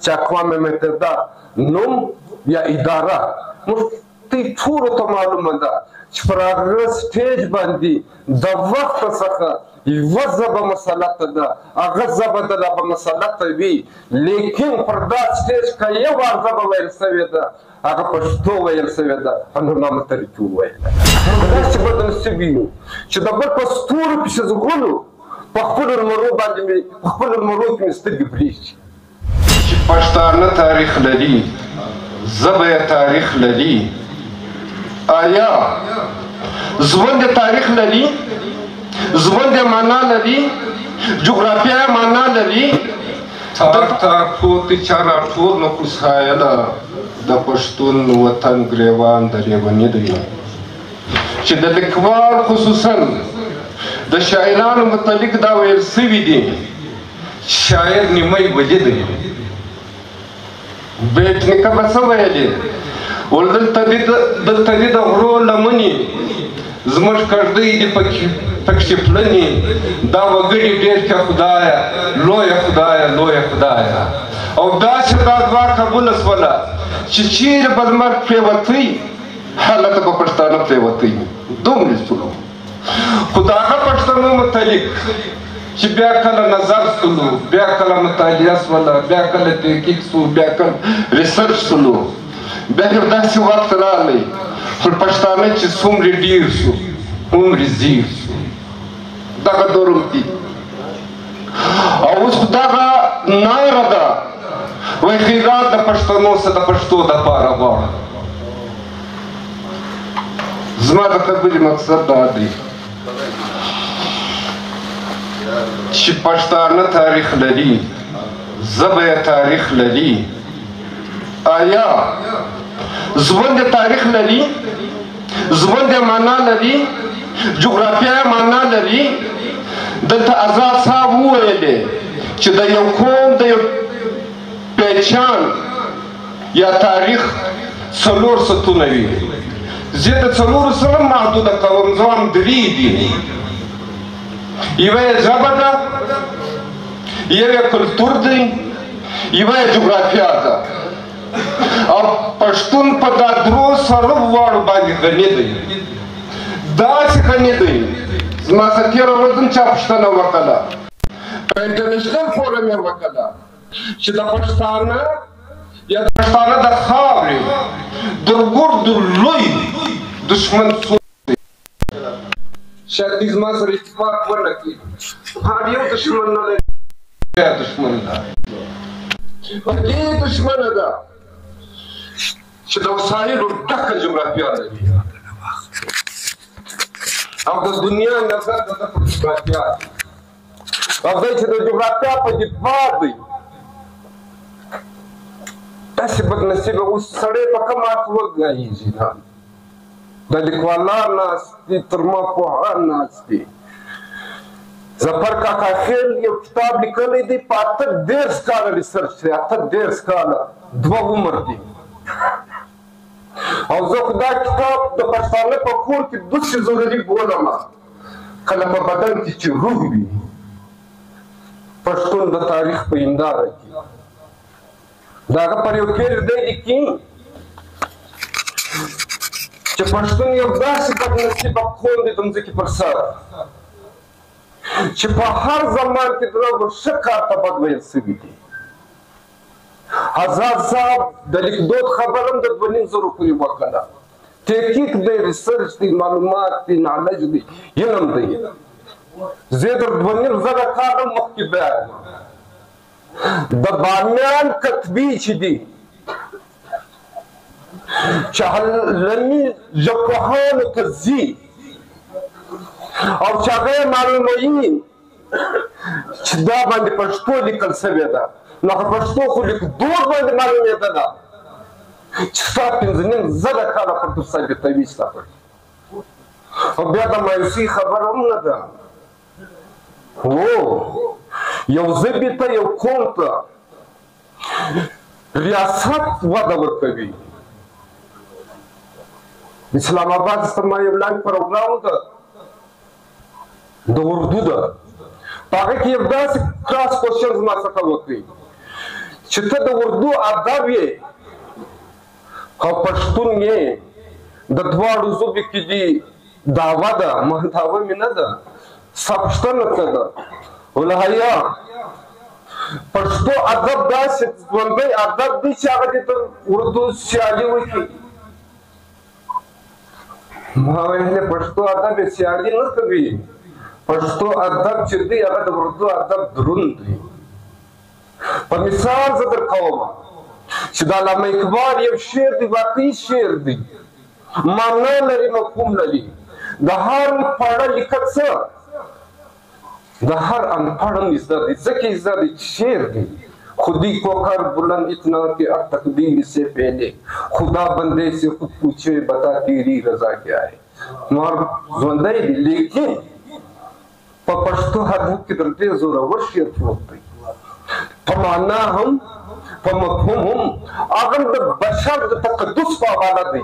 چې اقوام متحده نوم یا اداره موږ ټولو ته معلومه ده چې پر هغه سټیج باندې د وخت څخه یوه ژبه مسلطه ده هغه ژبه د لا به مسلطه وي لیکن پر دا سټیج که یو ژبه ویل سوې ده هغه پښتو ویل سوې ده په نورنامه طریقې وویله داسې بدنصیبه یو چې د بل په ستورو پسې ځغلو په خپلو لمرو باندې په خپلو لمرو کې مې سترګې برېږي چې پښتانه تاریخ لري ژبه یې تاریخ لري آیا ژوند یې تاریخ لري ژوند یې معنا لري جغرافیه یې معنا لري تار پورته چا راټول نو خوشحاله د پښتون وطن ګریوان د لیوني دی چې د لیکوال خصوصا د شاعرانو متعلق دا ویل سوي دي شاعر نیمه وجه دی بیت نیکه به څه ویلې ول دلته دي د غرو لمنې زموږ کړدۍ دي پکښې پلنې دا وګړي ډېر که خدایه لویه خدایه لویه خدایه او داسې دا دعا قبوله شوله چې چیرې به لمر پرېوتی هلته به پښتانه پرېوتی دومره سلو خو د هغه پښتنو متعلق چې بیا کله نظر سلو بیا کله مطالعه سوله بیا کله تحقیق سو بیا کله ریسرچ سلو بیا یو داسې وخت راغلی خو پښتانه چې څومره ډېر سو هومره زیر سو دغه دورم دي او اوس دغه ناره ده وایي خیرات د پښتنو څه د پښتو دپاره غواړم زما د خبرې مقصد دا دی چې پښتانه تاریخ لري ژبه یې تاریخ لري آیا ژوند یې تاریخ لري ژوند یې معنا لري جغرافیه یې معنا لري دلته آزاد صاحب وویلې چې د یو قوم د یو پہچان یا تاریخ څلور ستونه وي زه د څلورو سره محدوده کوم زه هم درې دي یوه یې ژبه ده یو یې کلتور دی یوه یې جغرافیه ده او پښتون په دا درو سره واړو باندې غني دی داسې غني دی زما څه تېره ورځ هم چا پوښتنه وکړه په انټرنیشنل فورم یې وکړه چې د پښتانه یا د پښتانه د خاورې درګرد لوی دشمن څوک دی شاید دوی زما سره اتفاق ونه کړي هر یو دشمن نه لري دشمن ده دې دشمنه ده چې د وسایلو ډکه جغرافیه لري او د دنیا نظر د ده پر جغرافیه او دی چې د جغرافیه په دفاع دی داسې بدنصیبه اوس سړی په کوم اړخ وګایېږي د لیکوالان ناست دي تر ما پوهان ناست دي ظفر کاکا خیل یو کتاب لیکلی دی په 8-10 کاله ریسرچ دی 8-10 کاله 2 عمر دی او زه خو دا کتاب د پښتانه په کور کې داسې ضروري بولم کله په بدن کې چې روح وي پښتون د تاریخ په هنداره کې د هغه پر یو کېر دی لیکي چې پښتون یو داسې بدنصیبه قوم دی د مځکې پر سر چې په هر زمان کې د هغو ښه کار ته بد ویل سوي دي آزاد صاحب د لیکدود خبره هم د 2.5 زرو پورې وکړه تحقیق دی ریسرچ دی معلومات دی نالج دی علم دی زه در 2.5 زره کاله مخکې بیایم د بامیان کتبې چې دي چې علمي ژبپوهانو ته ځي او چې هغه یې معلوموي چې دا باندې پښتو لیکل سوې ده نو هغه پښتو خو لیکدود باندې معلومېدله چې ستا 5.5 زره کاله پرته ثابتوي ستا پښتو او بیا د مایوسۍ خبره هم نه ده هو یو ژبې ته یو قوم ته ریاست وده ورکوي اسلام آباد ما یو لاین پروګرام ده د اردو ده په هغه کې یو داسې کراس کوشچنز ما څخه وکړي چې ته د اردو ادب یې او پښتون یې د دواړو ژبو کې دي دعوه ده محتوا مې نه ده سپشتنه څه ده ولهیا پښتو ادب داسې ژوندی ادب دی چې هغه دې ته اردو سیالي وکړي ما ویلې پښتو ادب یې سیالي نه کوي پښتو ادب چې دی هغه د اردو ادب دروند دی په مثال زه درکوم چې د علامه اقبال یو شعر دی واقعي شعر دی معنا لري مفهوم لري د هر پاړه لیکل څه د هر انپڑھ زده دی ځکه زده دی شعر دی خودی کو کر بلند اتنا کہ اب تقدیر سے پہلے خدا بندے سے خود پوچھے بتا تیری رضا کیا ہے نور ژوندی دی لیکن په پښتو ادب کې تر ډېر زورور شعر پروت دی په معنا هم په مفهوم هم هغه د بشر د تقدس په حواله دی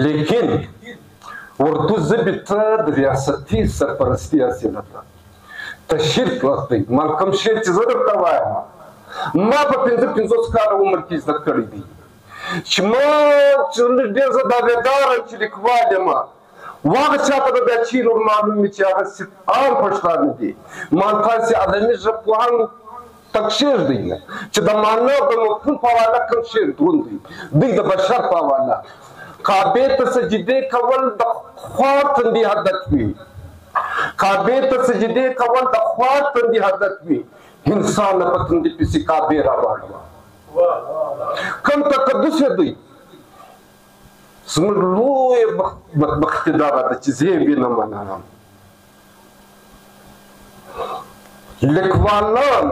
لیکن اردو ژبې ته د ریاستي سرپرستي حاصله ده تشهیر پروت دی مالکم شعر چې زه درته وایم ما په 55 کاله عمر کې زده کړی دی چې ما چې ډېر زه دعویدار یم چې لیکوال یم واغه چاته به بیا چیر ور معلوم وي چې هغه عام پښتانه دي ما تاسې عالمي ژبپوهان تکشیر دی چې د معنا او د مفهوم په حواله کوم شعر دروند دی دوی د بشر په حواله کعبې ته سجدې کول د خوار تندي حدت وي کعبې ته سجدې کول د خوار تندي حدت وي انسان په تندي پسې کعبې راواړوه کوم تقدس دی زموږ لویه بدبختي دغه ده چې زه یې وینم منم لیکوالان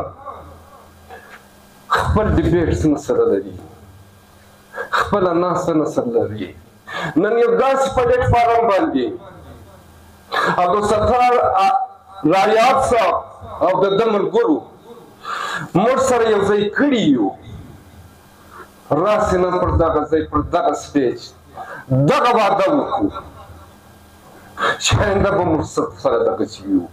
خپل ډیبیټ څنګه سره لري خپله ناسته نه سره لري نن یو داسې پلیټفارم باندې عبدالستار رایاد صاحب او د ده ملګرو موږ سره یو ځای کړي یو راسې نن پر دغه ځای پر دغه سټیج دغه وعده وکړو چې آینده به موږ سره دغسې یو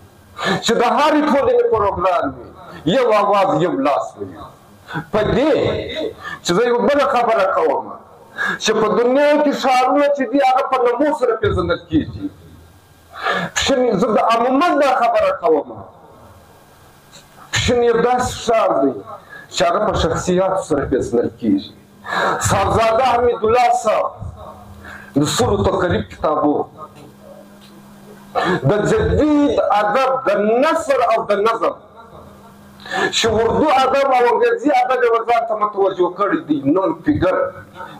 چې د هرې ټولنې پروګرام وي یو اواز یو لاس وي په دې چې زه یو بله خبره کوم چې په دنیا کې ښارونه چې دي هغه په نمو سره پېژندل کېږي زه د عمومت دا خبره کوم پښین یو داسې ښار دی چې هغه په شخصیاتو سره پېژندل کېږي صاحبزاده حمیدالله صاحب د سلو تقریب کتابو د جدید ادب د نثر او د نظم چې اردو ادب او انګریزي ادب یې ځان ته متوجه کړي دي نون فیګر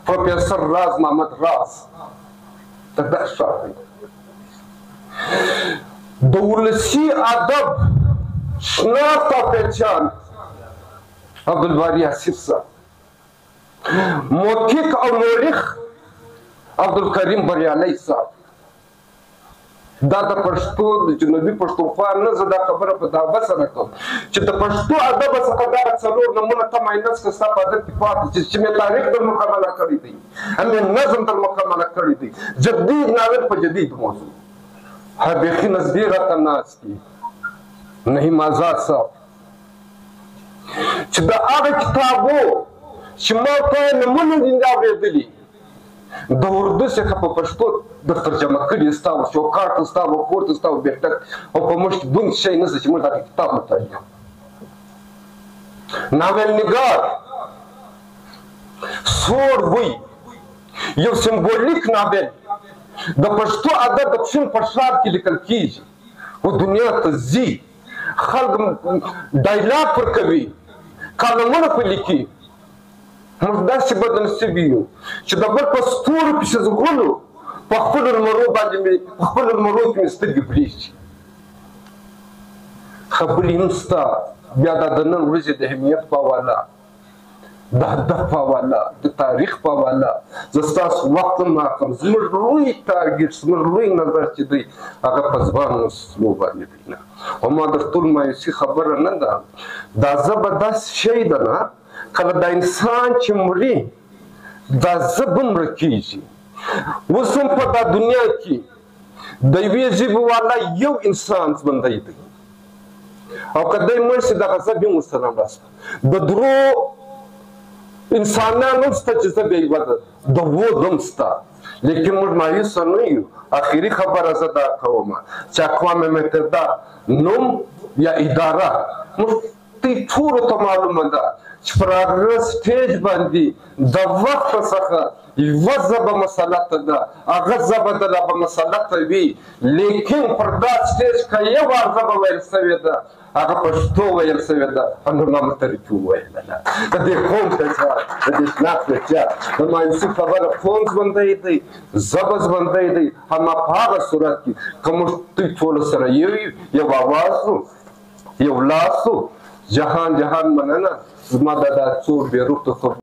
پروفیسر راز محمد راز د دا ښار دی د ولسي ادب شناخت او پہچان عبدالباری آصف صاحب موقق او مورخ عبدالکریم بریالی صاحب دا د پښتو د جنوبي پښتونخوا نه زه دا خبره په دعوه سره کوم چې د پښتو ادب څخه دغه څلور نمونه ته ماینس که ستا په ادب کې پاتې چې مې تاریخ در مکمله کړی دی مې نظم در مکمله کړی دی جدید ناول په جدید موضوع هر بیخي نزدې راته ناست دي نهیم آزاد صاحب چې د هغه کتابو چې ما ته نمونه دي اورېدلي د اردو څخه په پښتو د ترجمه کړي ستا و چوکاټ ته ستا و کور ته ستا و بیټک او په موږ کې دومره شی نشته چې موږ دغه کتاب مطالعه ناول نګار سوړ بوی یو سمبولیک ناول د پښتو ادب د پښین په ښار کې لیکل کېږي او دنیا ته ځي خلک ډایلاګ ورکوي کالمونه پرې لیکي موږ داسې بدنصیب یو چې د بل په ستورو پسې ځغلو په خپلو لمرو باندې په خپلو لمرو کې مې سترګې پرېږدي خبرې هم سته بیا دا د نن ورځې د اهمیت په حواله د هدف په حواله د تاریخ په حواله زه ستاسو وخت هم راکړم زموږ لوی ټارګېټ زموږ لوی نظر چې دی هغه په ځوان نسلو باندې دی نه او ما در ټول مایوسي خبره نه ده دا ژبه داسې شی ده نه کله دا انسان چې مري دا ژبه مړه کېږي اوس هم په دا دنیا کې د یوې ژبې والا یو انسان ژوندی دی او که دی مړ شي دغه زه بیا هم ورسره مرسته د درو انسانان هم شته چې زه بیا یوه د وود هم شته لیکن موږ مایوسه نه یو اخري خبره زه دا کوم چې اقوام متحده نوم یا اداره موږ ټولو ته معلومه ده چې پر هغه سټیج باندې د وخت څخه یوه ژبه مسلطه ده هغه ژبه د هغه مسلطه وي لیکن پر دا سټیج که یوه ژبه ویل سوې ده هغه پښتو ویل سوې ده او نورنامه ترکي وویله ده د دې قوم ته چا د دې شناخت ته چا د مایوسي خبره قوم ژوندی دی ژبه ژوندی دی همه په هغه صورت کې که موږ دوی ټولو سره یو اواز وو یو لاس وو جهان مننه زما دا څو بې روحته